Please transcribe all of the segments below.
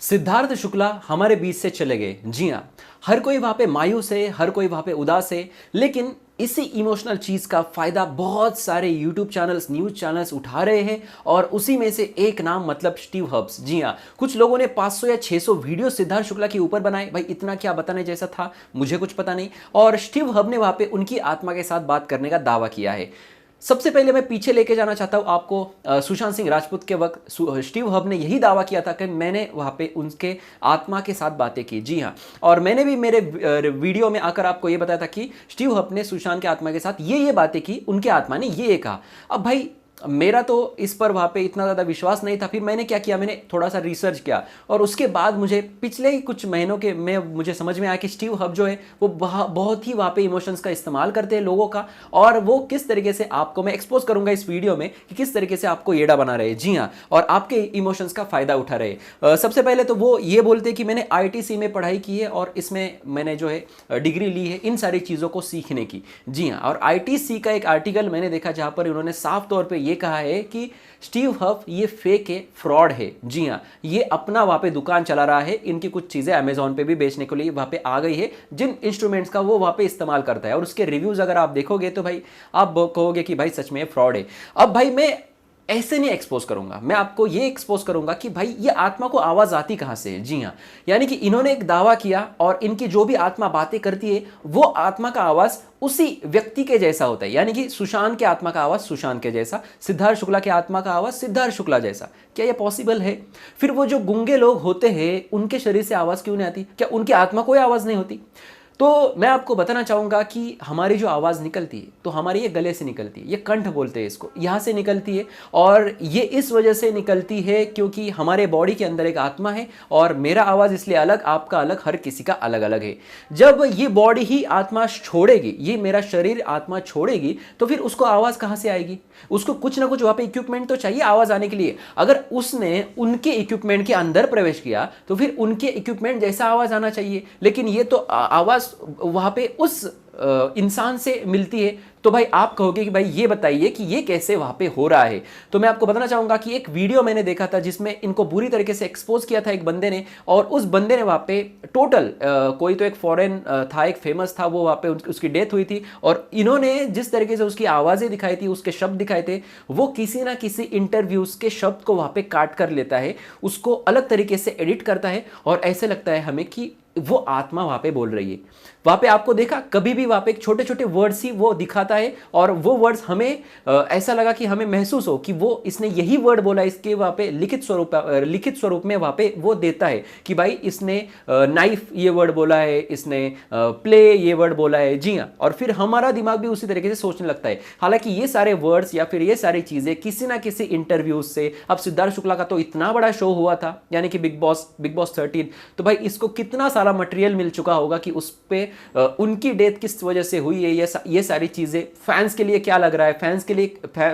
सिद्धार्थ शुक्ला हमारे बीच से चले गए। जी हाँ, हर कोई वहां पे मायूस है, हर कोई वहां पे उदास है, लेकिन इसी इमोशनल चीज का फायदा बहुत सारे यूट्यूब चैनल्स, न्यूज चैनल्स उठा रहे हैं और उसी में से एक नाम मतलब स्टीव हब्स। जी हाँ, कुछ लोगों ने 500 या 600 वीडियो सिद्धार्थ शुक्ला के ऊपर बनाए। भाई इतना क्या बताने जैसा था, मुझे कुछ पता नहीं। और स्टीव हब ने वहां पे उनकी आत्मा के साथ बात करने का दावा किया है। सबसे पहले मैं पीछे लेके जाना चाहता हूं आपको। सुशांत सिंह राजपूत के वक्त स्टीव हब ने यही दावा किया था कि मैंने वहां पे उनके आत्मा के साथ बातें की। जी हाँ, और मैंने भी मेरे वीडियो में आकर आपको ये बताया था कि स्टीव हब ने सुशांत के आत्मा के साथ ये बातें की, उनके आत्मा ने ये कहा। अब भाई मेरा तो इस पर वहाँ पे इतना ज़्यादा विश्वास नहीं था। फिर मैंने क्या किया, मैंने थोड़ा सा रिसर्च किया और उसके बाद मुझे पिछले ही कुछ महीनों के में मुझे समझ में आया कि स्टीव हब जो है वो बहुत ही वहाँ पे इमोशंस का इस्तेमाल करते हैं लोगों का, और वो किस तरीके से आपको मैं एक्सपोज करूंगा इस वीडियो में कि किस तरीके से आपको येड़ा बना रहे। जी हाँ, और आपके इमोशंस का फ़ायदा उठा रहे। सबसे पहले तो वो ये बोलते कि मैंने IITC में पढ़ाई की है और इसमें मैंने जो है डिग्री ली है इन सारी चीज़ों को सीखने की। जी हाँ, और IITC का एक आर्टिकल मैंने देखा जहाँ पर उन्होंने साफ तौर पर ये कहा है कि स्टीव हब ये फेक है, फ्रॉड है। जी हाँ, ये अपना वहां पे दुकान चला रहा है, इनकी कुछ चीजें अमेजोन पे भी बेचने के लिए वहां पे आ गई है, जिन इंस्ट्रूमेंट्स का वो वहां पे इस्तेमाल करता है। और उसके रिव्यूज अगर आप देखोगे तो भाई आप कहोगे कि भाई सच में फ्रॉड है। अब भाई मैं ऐसे नहीं एक्सपोज करूंगा, मैं आपको ये एक्सपोज करूंगा कि भाई ये आत्मा को आवाज आती कहां से है। जी हां, यानी कि इन्होंने एक दावा किया और इनकी जो भी आत्मा बातें करती है वो आत्मा का आवाज उसी व्यक्ति के जैसा होता है। यानी कि सुशांत के आत्मा का आवाज सुशांत के जैसा, सिद्धार्थ शुक्ला के आत्मा का आवाज सिद्धार्थ शुक्ला जैसा। क्या ये पॉसिबल है? फिर वो जो गूंगे लोग होते हैं उनके शरीर से आवाज क्यों नहीं आती? क्या उनकी आत्मा कोई आवाज नहीं होती? तो मैं आपको बताना चाहूंगा कि हमारी जो आवाज़ निकलती है तो हमारी ये गले से निकलती है, ये कंठ बोलते हैं इसको, यहाँ से निकलती है। और ये इस वजह से निकलती है क्योंकि हमारे बॉडी के अंदर एक आत्मा है और मेरा आवाज़ इसलिए अलग, आपका अलग, हर किसी का अलग अलग है। जब ये बॉडी ही आत्मा छोड़ेगी, ये मेरा शरीर आत्मा छोड़ेगी, तो फिर उसको आवाज़ कहाँ से आएगी? उसको कुछ ना कुछ वहाँ पे इक्विपमेंट तो चाहिए आवाज़ आने के लिए। अगर उसने उनके इक्विपमेंट के अंदर प्रवेश किया तो फिर उनके इक्विपमेंट जैसा आवाज़ आना चाहिए, लेकिन ये तो आवाज़ वहां पे उस इंसान से मिलती है। तो भाई आप कहोगे कि भाई ये बताइए कि ये कैसे वहां पे हो रहा है। तो मैं आपको बताना चाहूंगा कि एक वीडियो मैंने देखा था जिसमें इनको बुरी तरीके से एक्सपोज किया था एक बंदे ने, और उस बंदे ने वहां पे टोटल कोई तो एक फॉरेन था, एक फेमस था, वो वहां पे उसकी डेथ हुई थी। और इन्होंने जिस तरीके से उसकी आवाजें दिखाई थी, उसके शब्द दिखाए थे, वो किसी ना किसी इंटरव्यूज के शब्द को वहां पे काट कर लेता है, उसको अलग तरीके से एडिट करता है और ऐसे लगता है हमें कि वो आत्मा वहां पे बोल रही है। वहां पे आपको देखा कभी भी वहां पे छोटे छोटे वर्ड्स ही वो दिखाता है और वो वर्ड्स हमें ऐसा लगा कि हमें महसूस हो कि वो इसने यही वर्ड बोला, इसके वहां पे लिखित स्वरूप में वहां पे वो देता है कि भाई इसने नाइफ ये वर्ड बोला है, इसने प्ले ये वर्ड बोला है। जी हाँ, और फिर हमारा दिमाग भी उसी तरीके से सोचने लगता है। हालांकि ये सारे वर्ड्स या फिर ये सारी चीजें किसी ना किसी इंटरव्यूज से, अब सिद्धार्थ शुक्ला का तो इतना बड़ा शो हुआ था यानी कि बिग बॉस 13, तो भाई इसको कितना सारा मटेरियल मिल चुका होगा कि उस पे उनकी डेथ किस वजह से हुई है, ये सारी चीजें फैंस के लिए क्या लग रहा है,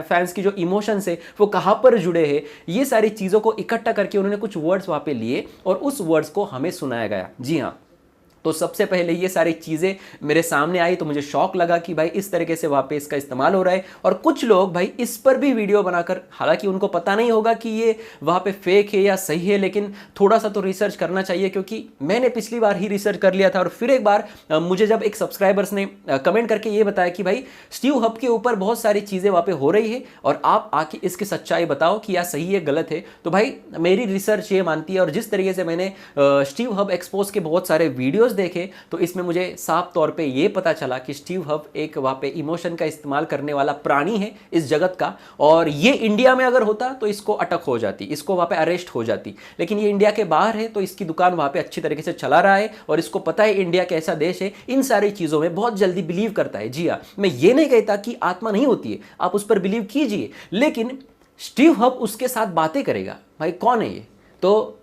फैंस की जो इमोशंस है वो कहां पर जुड़े हैं, ये सारी चीजों को इकट्ठा करके उन्होंने कुछ वर्ड्स वहां पे लिए और उस वर्ड्स को हमें सुनाया गया। जी हाँ, तो सबसे पहले ये सारी चीज़ें मेरे सामने आई तो मुझे शौक लगा कि भाई इस तरीके से वहाँ पे इसका इस्तेमाल हो रहा है। और कुछ लोग भाई इस पर भी वीडियो बनाकर, हालांकि उनको पता नहीं होगा कि ये वहाँ पे फेक है या सही है, लेकिन थोड़ा सा तो रिसर्च करना चाहिए, क्योंकि मैंने पिछली बार ही रिसर्च कर लिया था और फिर एक बार मुझे जब एक सब्सक्राइबर्स ने कमेंट करके ये बताया कि भाई स्टीव हब के ऊपर बहुत सारी चीज़ें वहाँ पे हो रही है और आप आके इसकी सच्चाई बताओ कि या सही है गलत है, तो भाई मेरी रिसर्च ये मानती है। और जिस तरीके से मैंने स्टीव हब एक्सपोज के बहुत सारे वीडियोज देखे तो इसमें मुझे साफ तौर पे ये पता चला कि स्टीव हब एक वहाँ पे इमोशन का इस्तेमाल करने वाला प्राणी है इस जगत का। और ये इंडिया में अगर होता तो इसको अटक हो जाती, इसको वहाँ पे अरेस्ट हो जाती, लेकिन ये इंडिया के बाहर है तो इसकी दुकान वहाँ पे अच्छी तरीके से चला रहा है और इसको पता है इंडिया कैसा देश है, इन सारी चीज़ों में बहुत जल्दी बिलीव करता है। जी हाँ, मैं ये नहीं कहता कि आत्मा नहीं होती है, आप उस पर बिलीव कीजिए, लेकिन स्टीव हब उसके साथ बातें करेगा, भाई कौन है ये? तो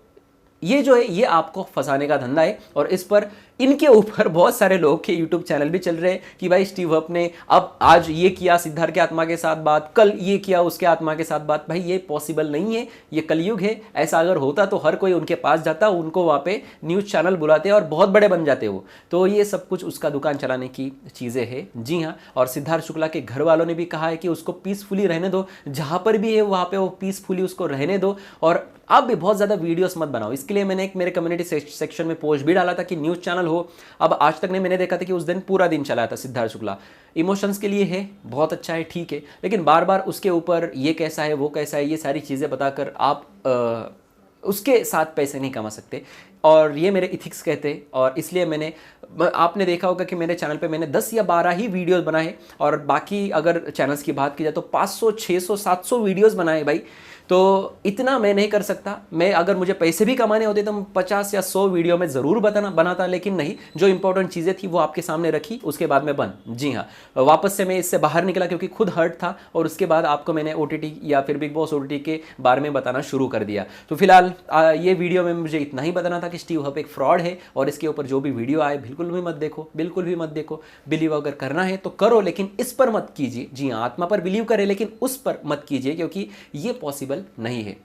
ये जो है ये आपको फंसाने का धंधा है और इस पर इनके ऊपर बहुत सारे लोग के यूट्यूब चैनल भी चल रहे हैं कि भाई स्टीव हप ने अब आज ये किया सिद्धार्थ के आत्मा के साथ बात, कल ये किया उसके आत्मा के साथ बात। भाई ये पॉसिबल नहीं है, ये कलयुग है। ऐसा अगर होता तो हर कोई उनके पास जाता, उनको वहाँ पे न्यूज़ चैनल बुलाते और बहुत बड़े बन जाते वो। तो ये सब कुछ उसका दुकान चलाने की चीज़ें हैं। जी हाँ, और सिद्धार्थ शुक्ला के घर वालों ने भी कहा है कि उसको पीसफुली रहने दो, जहाँ पर भी है वहाँ पे वो पीसफुली उसको रहने दो, और आप भी बहुत ज़्यादा वीडियोस मत बनाओ। इसके लिए मैंने एक मेरे कम्युनिटी सेक्शन में पोस्ट भी डाला था कि न्यूज़ चैनल हो। अब आज तक ने मैंने देखा था कि उस दिन पूरा दिन चलाया था सिद्धार्थ शुक्ला। इमोशंस के लिए है, बहुत अच्छा है, ठीक है, लेकिन बार बार उसके ऊपर ये कैसा है वो कैसा है ये सारी चीज़ें बताकर आप उसके साथ पैसे नहीं कमा सकते, और ये मेरे इथिक्स कहते हैं। और इसलिए मैंने, आपने देखा होगा कि मेरे चैनल पे मैंने 10 या 12 ही वीडियोस बनाए, और बाकी अगर चैनल्स की बात की जाए तो 500 600 700 वीडियोस बनाए भाई। तो इतना मैं नहीं कर सकता। मैं अगर मुझे पैसे भी कमाने होते तो मैं 50 या 100 वीडियो में ज़रूर बनाता, लेकिन नहीं, जो इंपॉर्टेंट चीज़ें थी वो आपके सामने रखी, उसके बाद में बंद। जी हाँ, वापस से मैं इससे बाहर निकला क्योंकि खुद हर्ट था, और उसके बाद आपको मैंने OTT या फिर बिग बॉस OTT के बारे में बताना शुरू कर दिया। तो फिलहाल ये वीडियो में मुझे इतना ही बताना था कि स्टीव हप एक फ्रॉड है, और इसके ऊपर जो भी वीडियो आए बिल्कुल भी मत देखो, बिल्कुल भी मत देखो। बिलीव अगर करना है तो करो, लेकिन इस पर मत कीजिए। जी हाँ, आत्मा पर बिलीव करें, लेकिन उस पर मत कीजिए, क्योंकि ये पॉसिबल नहीं है।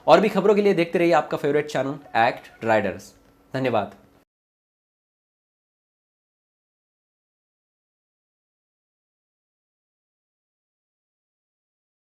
और भी खबरों के लिए देखते रहिए आपका फेवरेट चैनल एक्ट राइडर्स। धन्यवाद।